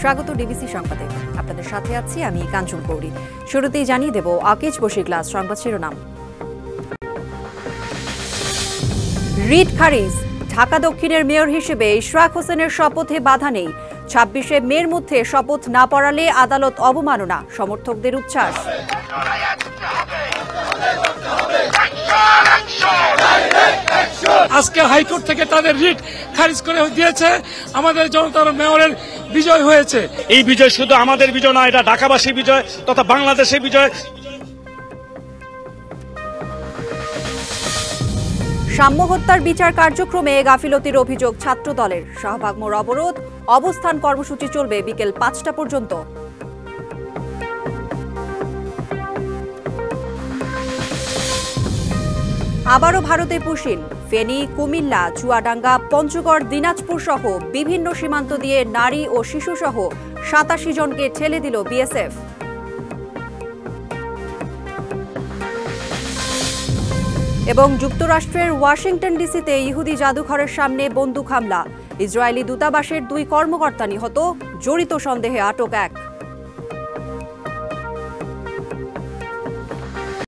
স্বাগত ডিবিসি সংবাদে। আপনাদের সাথে আছি আমি কাঞ্চন কৌরি। শুরুতেই জানিয়ে দেব আকিজ বশির গ্লাস সংবাদ শিরোনাম। রিট খারিজ, ঢাকা দক্ষিণের মেয়র হিসেবে ইশরাক হোসেনের শপথে বাধা নেই। 26শে মের মধ্যে শপথ না পড়ালে আদালত অবমাননা, সমর্থকদের উচ্ছ্বাস। আজকে হাইকোর্ট থেকে তাদের রিট খারিজ করে দিয়েছে। আমাদের জনতার মেয়রের বিজয় হয়েছে। এই বিজয় শুধু আমাদের বিজয় না, এটা ঢাকাবাসীর বিজয় তথা বাংলাদেশের বিজয়। সাম্য হত্যার বিচার কার্যক্রমে গাফিলতির অভিযোগ ছাত্র দলের। শাহবাগ মোড় অবরোধ, অবস্থান কর্মসূচি চলবে বিকেল 5টা পর্যন্ত। আবারও ভারতে পুশিল, ফেনী, কুমিল্লা, চুয়াডাঙ্গা, পঞ্চগড়, দিনাজপুর সহ বিভিন্ন সীমান্ত দিয়ে নারী ও শিশু সহ 87 জনকে ঠেলে দিল বিএসএফ। এবং যুক্তরাষ্ট্রের ওয়াশিংটন ডিসিতে ইহুদি জাদুঘরের সামনে বন্দুক হামলা, ইসরায়েলি দূতাবাসের 2 কর্মকর্তা নিহত, জড়িত সন্দেহে আটক 1।